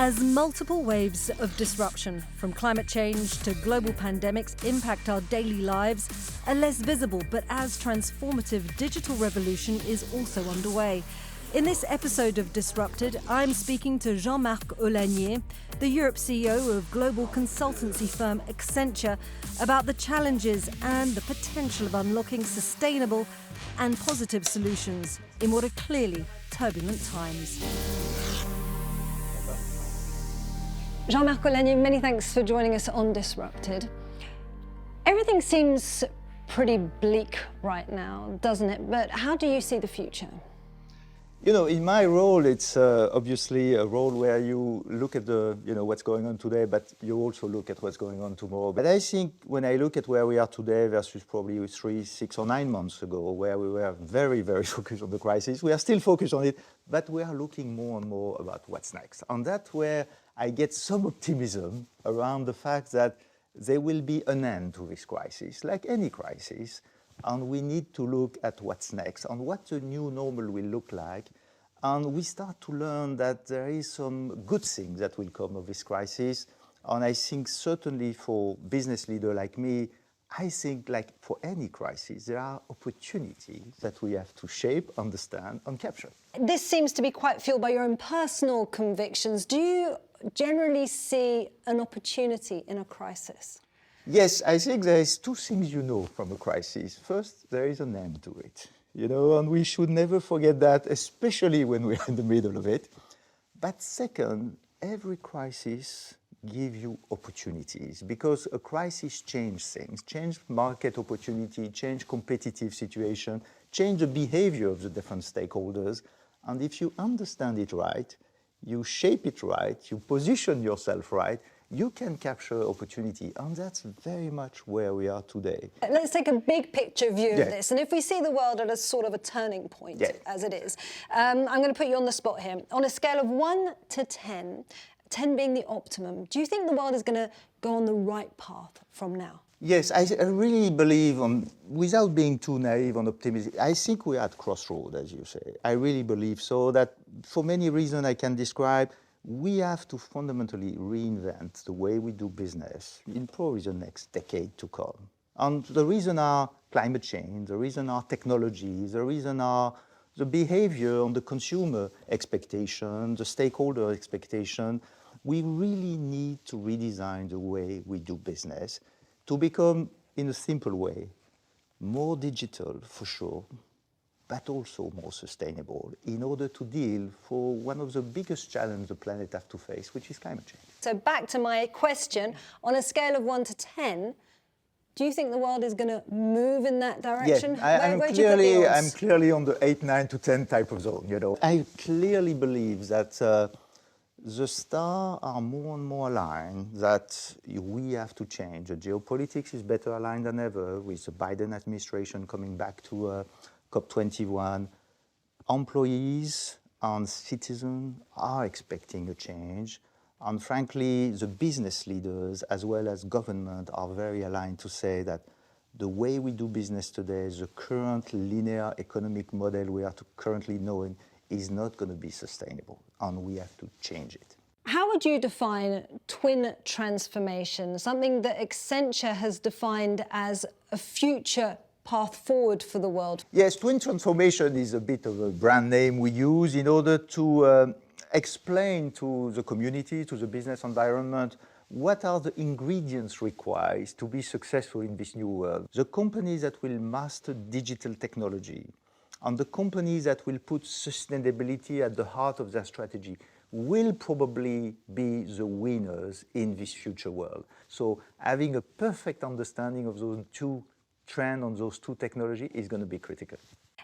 As multiple waves of disruption, from climate change to global pandemics, impact our daily lives, a less visible but as transformative digital revolution is also underway. In this episode of Disrupted, I'm speaking to Jean-Marc Ollagnier, the Europe CEO of global consultancy firm Accenture, about the challenges and the potential of unlocking sustainable and positive solutions in what are clearly turbulent times. Jean-Marc Ollagnier, many thanks for joining us on Disrupted. Everything seems pretty bleak right now, doesn't it? But how do you see the future? You know, in my role, it's obviously a role where you look at what's going on today, but you also look at what's going on tomorrow. But I think when I look at where we are today versus probably 3, 6 or 9 months ago, where we were very, very focused on the crisis, we are still focused on it, but we are looking more and more about what's next. And that's where I get some optimism around the fact that there will be an end to this crisis, like any crisis. And we need to look at what's next and what the new normal will look like. And we start to learn that there is some good things that will come of this crisis. And I think certainly for business leader like me, I think like for any crisis, there are opportunities that we have to shape, understand, and capture. This seems to be quite fueled by your own personal convictions. Do you generally see an opportunity in a crisis? Yes, I think there is 2 things you know from a crisis. First, there is an end to it, and we should never forget that, especially when we're in the middle of it. But second, every crisis gives you opportunities because a crisis changes things, change market opportunity, change competitive situation, change the behavior of the different stakeholders. And if you understand it right, you shape it right, you position yourself right, you can capture opportunity, and that's very much where we are today. Let's take a big picture view of this, and if we see the world at a sort of a turning point, as it is, I'm going to put you on the spot here. On a scale of 1 to 10, 10 being the optimum, do you think the world is going to go on the right path from now? Yes, I really believe, without being too naive and optimistic, I think we're at crossroads, as you say. I really believe so, that for many reasons I can describe, we have to fundamentally reinvent the way we do business in probably the next decade to come. And the reason are climate change, the reason are technology, the reason are the behavior on the consumer expectation, the stakeholder expectation. We really need to redesign the way we do business to become, in a simple way, more digital for sure, but also more sustainable in order to deal for one of the biggest challenges the planet has to face, which is climate change. So back to my question, on a scale of 1 to 10, do you think the world is going to move in that direction? Yes, I'm clearly on the 8, 9 to 10 type of zone, I clearly believe that the stars are more and more aligned, that we have to change. The geopolitics is better aligned than ever with the Biden administration coming back to COP21. Employees and citizens are expecting a change. And frankly, the business leaders as well as government are very aligned to say that the way we do business today, the current linear economic model we are currently knowing is not going to be sustainable, and we have to change it. How would you define twin transformation, something that Accenture has defined as a future path forward for the world? Yes, twin transformation is a bit of a brand name we use in order to explain to the community, to the business environment, what are the ingredients required to be successful in this new world. The companies that will master digital technology and the companies that will put sustainability at the heart of their strategy will probably be the winners in this future world. So having a perfect understanding of those 2 trends and those 2 technologies is going to be critical.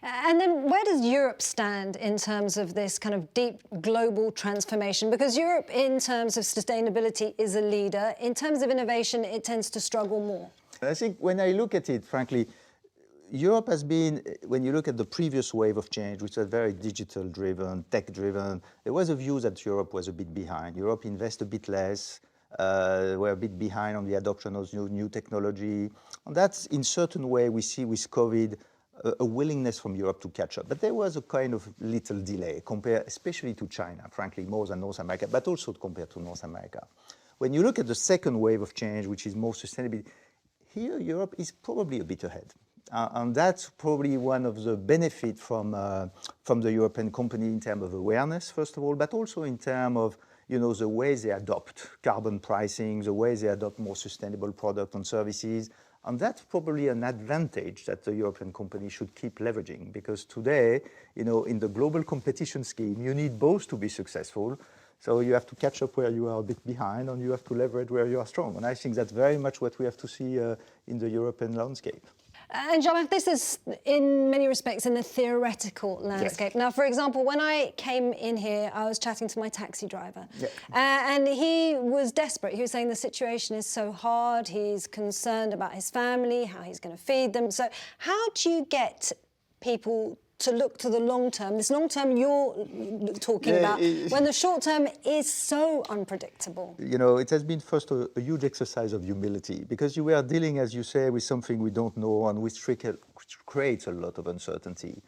And then where does Europe stand in terms of this kind of deep global transformation? Because Europe, in terms of sustainability, is a leader. In terms of innovation, it tends to struggle more. I think when I look at it, frankly, Europe has been, when you look at the previous wave of change, which was very digital-driven, tech-driven, there was a view that Europe was a bit behind. Europe invests a bit less, we're a bit behind on the adoption of new technology. And that's, in certain way, we see with COVID, a willingness from Europe to catch up. But there was a kind of little delay compared, especially to China, frankly, more than North America, but also compared to North America. When you look at the second wave of change, which is more sustainability, here Europe is probably a bit ahead. And that's probably one of the benefits from the European company in terms of awareness, first of all, but also in terms of the way they adopt carbon pricing, the way they adopt more sustainable products and services. And that's probably an advantage that the European company should keep leveraging, because today, in the global competition scheme, you need both to be successful. So you have to catch up where you are a bit behind, and you have to leverage where you are strong. And I think that's very much what we have to see in the European landscape. And Jean-Marc, this is in many respects in the theoretical landscape. Yes. Now, for example, when I came in here, I was chatting to my taxi driver. Yeah. And he was desperate. He was saying the situation is so hard. He's concerned about his family, how he's going to feed them. So how do you get people to look to the long term, this long term you're talking about, when the short term is so unpredictable? It has been first a huge exercise of humility, because you were dealing, as you say, with something we don't know and which creates a lot of uncertainty.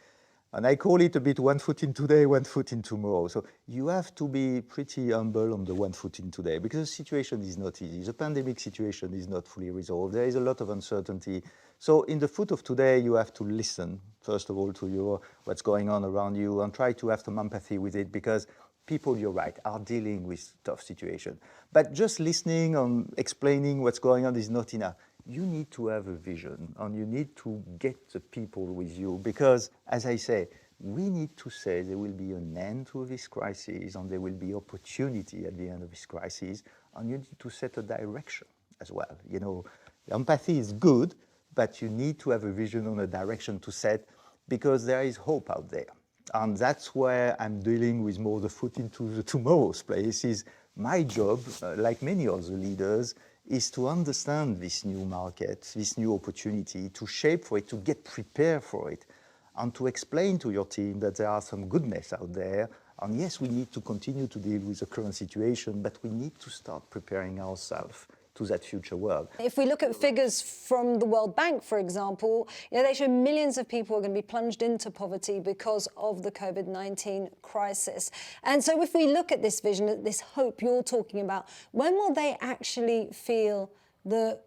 And I call it a bit one foot in today, one foot in tomorrow. So you have to be pretty humble on the one foot in today, because the situation is not easy. The pandemic situation is not fully resolved. There is a lot of uncertainty. So in the foot of today, you have to listen, first of all, to what's going on around you, and try to have some empathy with it, because people, you're right, are dealing with tough situations. But just listening and explaining what's going on is not enough. You need to have a vision, and you need to get the people with you, because, as I say, we need to say there will be an end to this crisis, and there will be opportunity at the end of this crisis, and you need to set a direction as well. Empathy is good, but you need to have a vision on a direction to set, because there is hope out there. And that's where I'm dealing with more the foot into the tomorrow's place. Is my job, like many other leaders, is to understand this new market, this new opportunity, to shape for it, to get prepared for it, and to explain to your team that there are some goodness out there. And yes, we need to continue to deal with the current situation, but we need to start preparing ourselves to that future world. If we look at figures from the World Bank, for example, they show millions of people are going to be plunged into poverty because of the COVID-19 crisis. And so if we look at this vision, this hope you're talking about, when will they actually feel the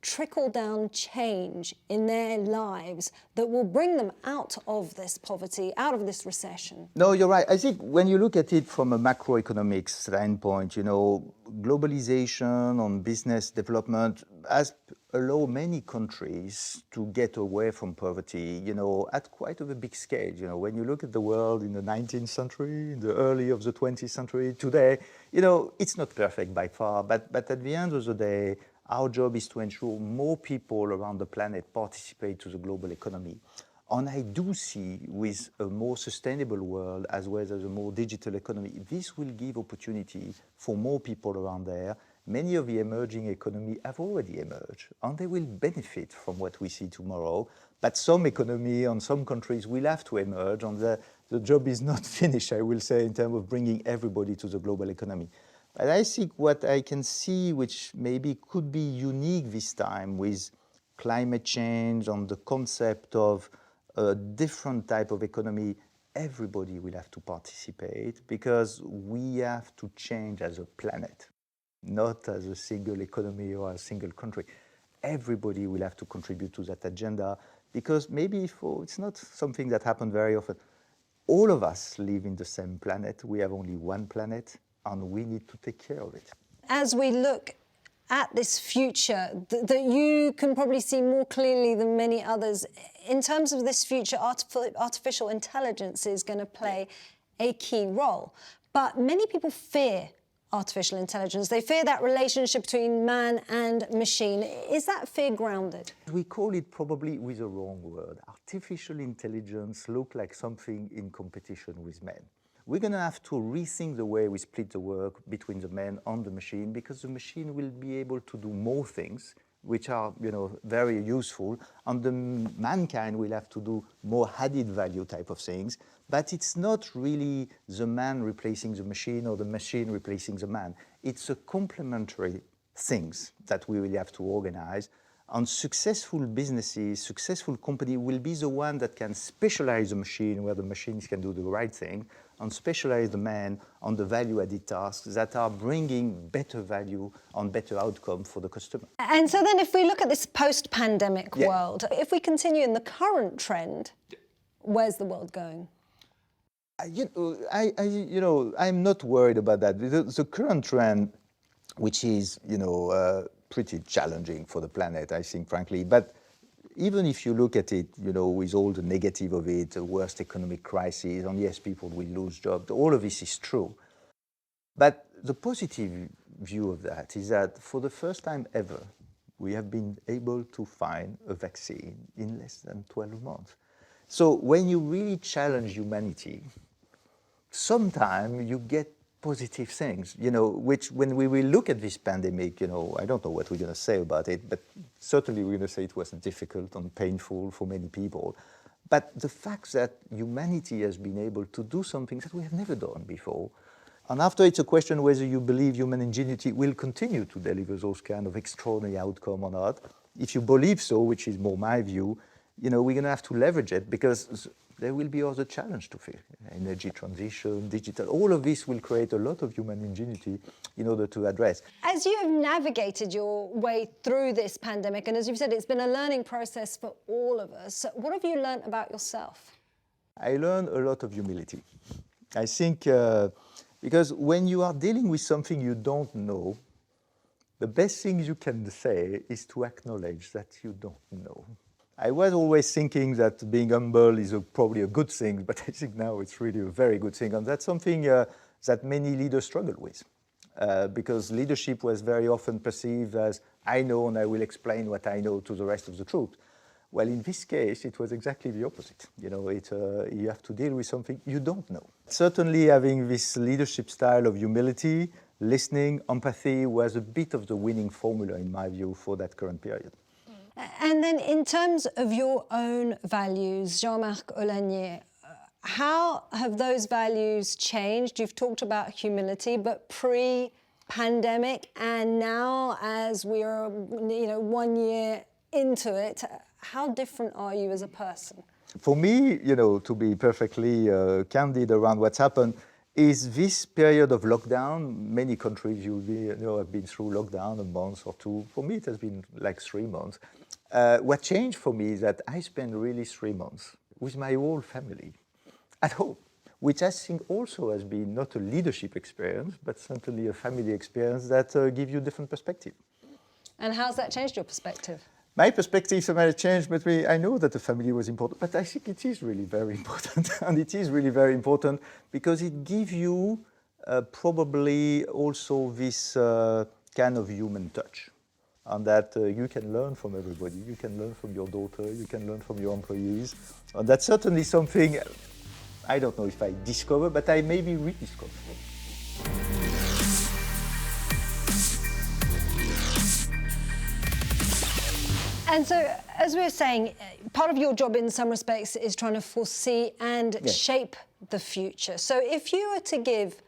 trickle-down change in their lives that will bring them out of this poverty, out of this recession? No, you're right. I think when you look at it from a macroeconomic standpoint, globalization on business development has allowed many countries to get away from poverty, at quite of a big scale. When you look at the world in the 19th century, in the early of the 20th century, today, it's not perfect by far, but at the end of the day, our job is to ensure more people around the planet participate to the global economy. And I do see, with a more sustainable world as well as a more digital economy, this will give opportunity for more people around there. Many of the emerging economies have already emerged, and they will benefit from what we see tomorrow. But some economy and some countries will have to emerge, and the job is not finished, I will say, in terms of bringing everybody to the global economy. But I think what I can see, which maybe could be unique this time with climate change and the concept of a different type of economy, everybody will have to participate, because we have to change as a planet, not as a single economy or a single country. Everybody will have to contribute to that agenda, because maybe it's not something that happens very often. All of us live in the same planet. We have only one planet, and we need to take care of it. As we look at this future that you can probably see more clearly than many others, in terms of this future, artificial intelligence is going to play a key role. But many people fear artificial intelligence. They fear that relationship between man and machine. Is that fear grounded? We call it probably with the wrong word. Artificial intelligence looks like something in competition with men. We're going to have to rethink the way we split the work between the man and the machine, because the machine will be able to do more things which are, very useful, and the mankind will have to do more added value type of things. But it's not really the man replacing the machine or the machine replacing the man. It's a complementary things that we will have to organize. And successful businesses, successful company will be the one that can specialize the machine where the machines can do the right thing, and specialize the man on the value-added tasks that are bringing better value and better outcome for the customer. And so then if we look at this post-pandemic Yeah. world, if we continue in the current trend, where's the world going? I'm not worried about that. The current trend, which is, pretty challenging for the planet, I think, frankly. But even if you look at it, with all the negative of it, the worst economic crisis, and yes, people will lose jobs, all of this is true. But the positive view of that is that for the first time ever, we have been able to find a vaccine in less than 12 months. So when you really challenge humanity, sometimes you get positive things, which when we will look at this pandemic, I don't know what we're going to say about it, but certainly we're going to say it was difficult and painful for many people. But the fact that humanity has been able to do something that we have never done before, and after it's a question whether you believe human ingenuity will continue to deliver those kind of extraordinary outcome or not. If you believe so, which is more my view, we're going to have to leverage it because there will be other challenges to face. Energy transition, digital, all of this will create a lot of human ingenuity in order to address. As you have navigated your way through this pandemic, and as you've said, it's been a learning process for all of us, what have you learned about yourself? I learned a lot of humility. I think because when you are dealing with something you don't know, the best thing you can say is to acknowledge that you don't know. I was always thinking that being humble is probably a good thing, but I think now it's really a very good thing. And that's something that many leaders struggle with because leadership was very often perceived as, I know and I will explain what I know to the rest of the troop. Well, in this case, it was exactly the opposite. You have to deal with something you don't know. Certainly having this leadership style of humility, listening, empathy was a bit of the winning formula, in my view, for that current period. And then in terms of your own values, Jean-Marc Ollagnier, how have those values changed? You've talked about humility, but pre-pandemic and now as we are 1 year into it, how different are you as a person? For me, to be perfectly candid around what's happened, is this period of lockdown. Many countries have been through lockdown a month or two. For me, it has been like 3 months. What changed for me is that I spent really 3 months with my whole family at home, which I think also has been not a leadership experience, but certainly a family experience that gives you different perspective. And how's that changed your perspective? My perspective might have changed, but I know that the family was important, but I think it is really very important. And it is really very important because it gives you probably also this kind of human touch. And that you can learn from everybody. You can learn from your daughter, you can learn from your employees. And that's certainly something, I don't know if I discover, but I maybe rediscover. And so, as we were saying, part of your job in some respects is trying to foresee and shape the future. So if you were to give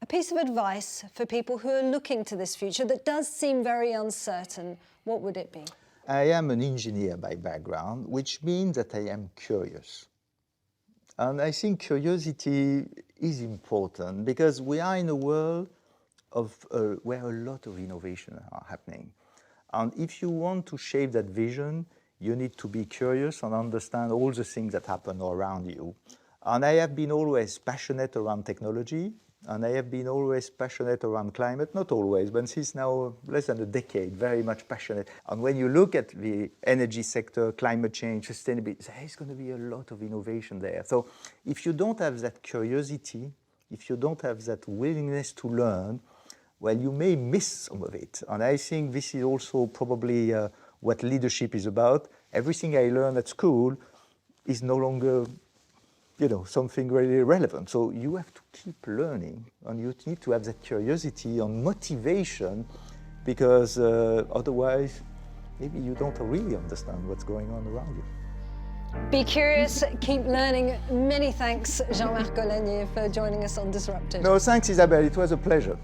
a piece of advice for people who are looking to this future that does seem very uncertain, what would it be? I am an engineer by background, which means that I am curious. And I think curiosity is important because we are in a world of where a lot of innovation are happening. And if you want to shape that vision, you need to be curious and understand all the things that happen around you. And I have been always passionate around technology, and I have been always passionate around climate, not always, but since now less than a decade, very much passionate. And when you look at the energy sector, climate change, sustainability, there's going to be a lot of innovation there. So if you don't have that curiosity, if you don't have that willingness to learn, well, you may miss some of it. And I think this is also probably what leadership is about. Everything I learned at school is no longer, something really relevant. So you have to keep learning, and you need to have that curiosity and motivation, because otherwise, maybe you don't really understand what's going on around you. Be curious, keep learning. Many thanks, Jean-Marc Ollagnier, for joining us on Disruptive. No, thanks, Isabelle. It was a pleasure.